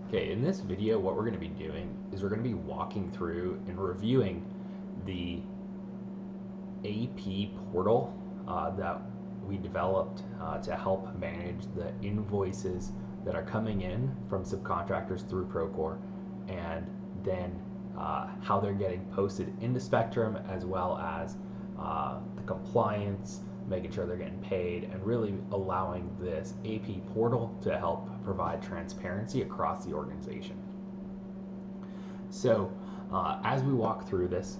Okay, in this video, what we're going to be doing is we're going to be walking through and reviewing the AP portal that we developed to help manage the invoices that are coming in from subcontractors through Procore, and then how they're getting posted into Spectrum, as well as the compliance, making sure they're getting paid, and really allowing this AP portal to help provide transparency across the organization. So as we walk through this,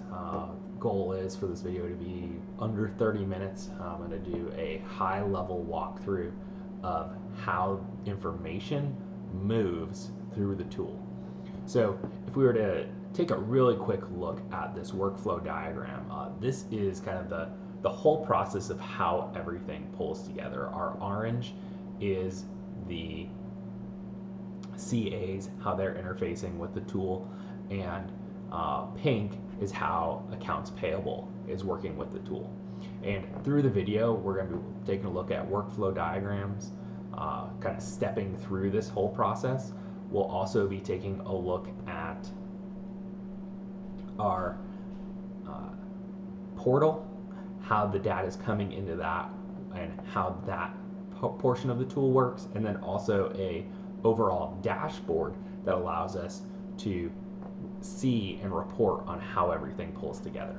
goal is for this video to be under 30 minutes. I'm going to do a high level walkthrough of how information moves through the tool. So if we were to take a really quick look at this workflow diagram, this is kind of the whole process of how everything pulls together. Our orange is the CAs, how they're interfacing with the tool, and pink is how accounts payable is working with the tool. And through the video, we're going to be taking a look at workflow diagrams, kind of stepping through this whole process. We'll also be taking a look at our portal, how the data is coming into that, and how that portion of the tool works, and then also a overall dashboard that allows us to see and report on how everything pulls together.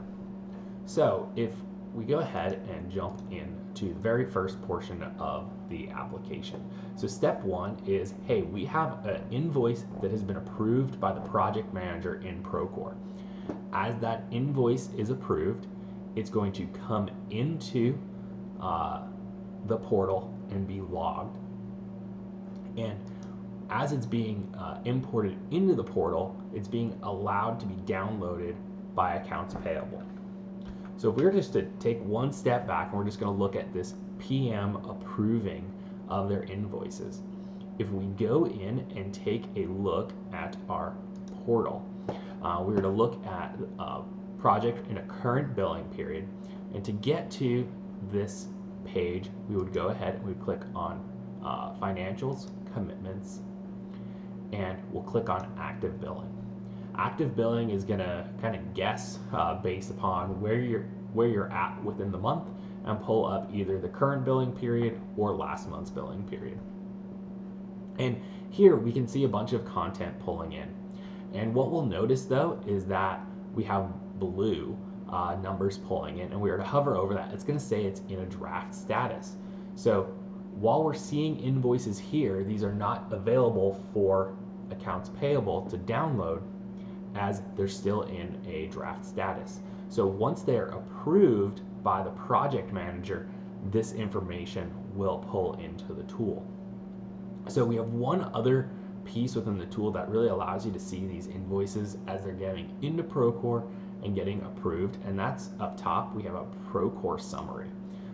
So if we go ahead and jump into the very first portion of the application. So step one is, hey, we have an invoice that has been approved by the project manager in Procore. As that invoice is approved, it's going to come into the portal and be logged. And as it's being imported into the portal, it's being allowed to be downloaded by accounts payable. So if we were just to take one step back and we're just going to look at this PM approving of their invoices. If we go in and take a look at our portal, we were to look at a project in a current billing period, and to get to this page, we would go ahead and we would click on financials, commitments, and we'll click on active billing. Active billing is going to kind of guess based upon where you're at within the month, and pull up either the current billing period or last month's billing period. And here we can see a bunch of content pulling in. And what we'll notice though is that we have blue numbers pulling in, and we are to hover over that, it's going to say it's in a draft status. So while we're seeing invoices here, these are not available for accounts payable to download, as they're still in a draft status. So once they're approved by the project manager, this information will pull into the tool. So we have one other piece within the tool that really allows you to see these invoices as they're getting into Procore and getting approved, and that's up top. We have a Procore summary.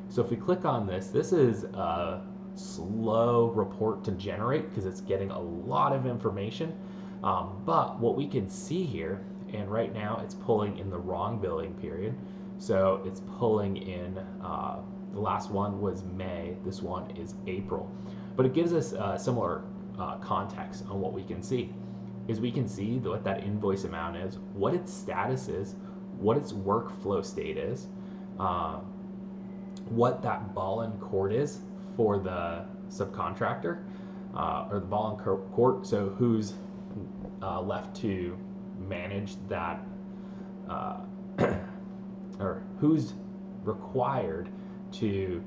So if we click on this, this is a slow report to generate because it's getting a lot of information. But what we can see here, and right now it's pulling in the wrong billing period. So it's pulling in, the last one was May, this one is April. But it gives us similar context on what we can see. Is we can see what that invoice amount is, what its status is, what its workflow state is, what that ball and court is for the subcontractor, or the ball and court, so who's left to manage that, or who's required to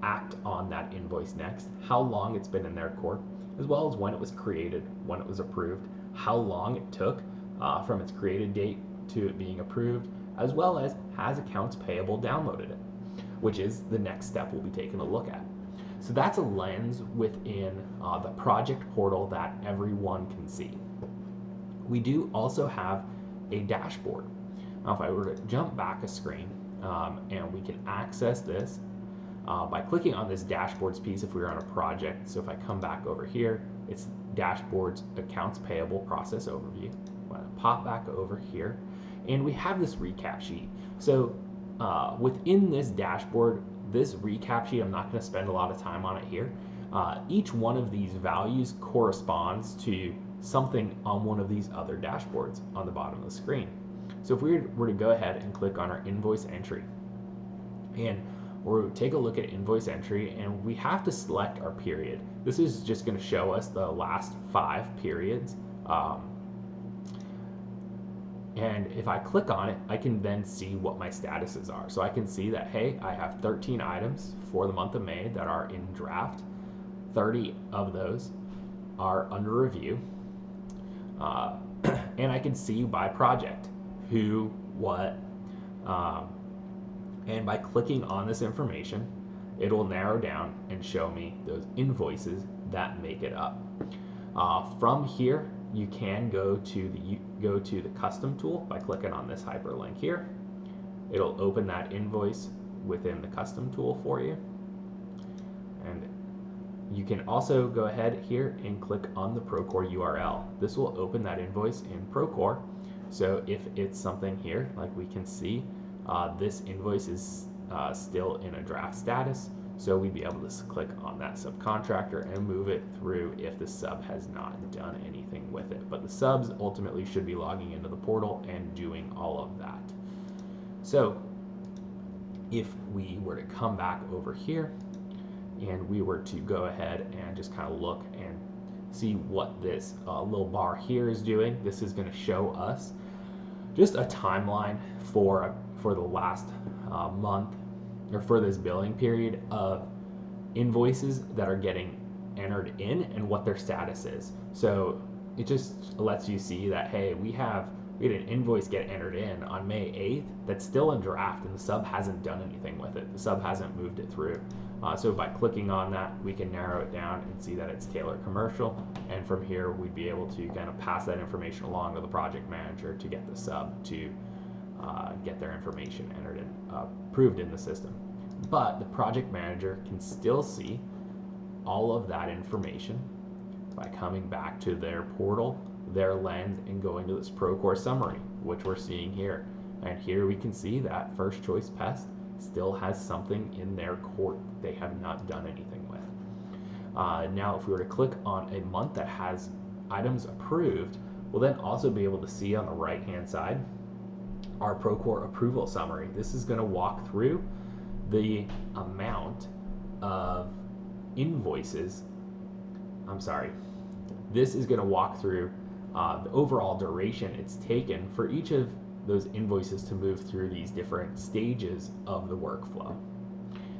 act on that invoice next, how long it's been in their court, as well as when it was created, when it was approved, how long it took from its created date to it being approved, as well as has accounts payable downloaded it, which is the next step we'll be taking a look at. So that's a lens within the project portal that everyone can see. We do also have a dashboard. Now if I were to jump back a screen, and we can access this by clicking on this dashboards piece if we were on a project. So if I come back over here, it's dashboards, accounts payable process overview. I'm going to pop back over here, and we have this recap sheet. So within this dashboard, this recap sheet, I'm not going to spend a lot of time on it here. Each one of these values corresponds to something on one of these other dashboards on the bottom of the screen. So if we were to go ahead and click on our invoice entry, and we'll take a look at invoice entry, and we have to select our period. This is just going to show us the last 5 periods. And if I click on it, I can then see what my statuses are. So I can see that, hey, I have 13 items for the month of May that are in draft. 30 of those are under review. And I can see by project who, what, and by clicking on this information, it'll narrow down and show me those invoices that make it up. From here, you can go to the custom tool by clicking on this hyperlink here. It'll open that invoice within the custom tool for you. And you can also go ahead here and click on the Procore URL. This will open that invoice in Procore. So if it's something here, like we can see, this invoice is still in a draft status, so we'd be able to click on that subcontractor and move it through if the sub has not done anything with it. But the subs ultimately should be logging into the portal and doing all of that. So if we were to come back over here and we were to go ahead and just kind of look and see what this little bar here is doing, this is going to show us just a timeline for the last month, or for this billing period, of invoices that are getting entered in and what their status is. So it just lets you see that, hey, we had an invoice get entered in on May 8th that's still in draft, and the sub hasn't done anything with it. The sub hasn't moved it through. So by clicking on that, we can narrow it down and see that it's Taylor Commercial, and from here we'd be able to kind of pass that information along to the project manager to get the sub to get their information entered in, approved in the system. But the project manager can still see all of that information by coming back to their portal, their lens, and going to this Procore summary, which we're seeing here. And here we can see that First Choice Pest still has something in their court they have not done anything with. Now if we were to click on a month that has items approved, we'll then also be able to see on the right hand side our Procore approval summary. This is going to walk through the amount of invoices. This is going to walk through the overall duration it's taken for each of those invoices to move through these different stages of the workflow.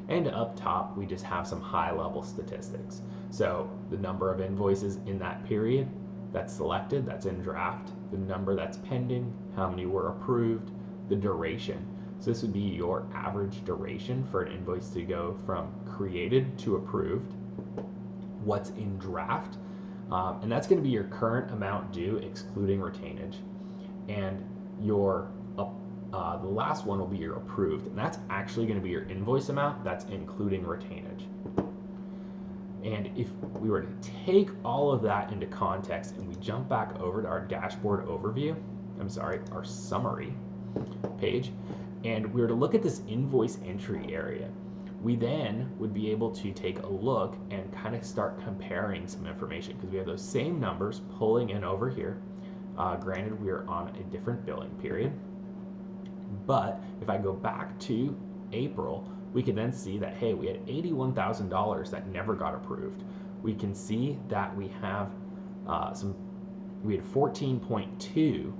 And up top, we just have some high-level statistics. So the number of invoices in that period that's selected, that's in draft, the number that's pending, how many were approved, the duration. So this would be your average duration for an invoice to go from created to approved, what's in draft, and that's going to be your current amount due excluding retainage. And your the last one will be your approved, and that's actually going to be your invoice amount that's including retainage. And if we were to take all of that into context and we jump back over to our dashboard overview, our summary page, and we were to look at this invoice entry area, we then would be able to take a look and kind of start comparing some information, because we have those same numbers pulling in over here. Granted, we are on a different billing period, but if I go back to April, we can then see that, hey, we had $81,000 that never got approved. We can see that we have we had 14.2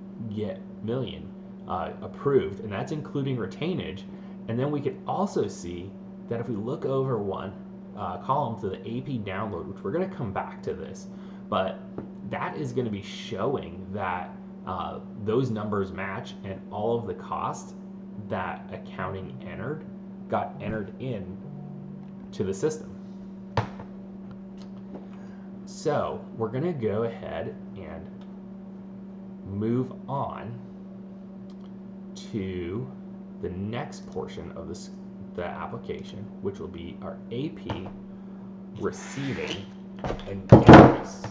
million approved, and that's including retainage. And then we could also see that if we look over one column to the AP download, which we're going to come back to this, but that is going to be showing that those numbers match, and all of the costs that accounting got entered in to the system. So we're going to go ahead and move on to the next portion of the application, which will be our AP receiving and invoice.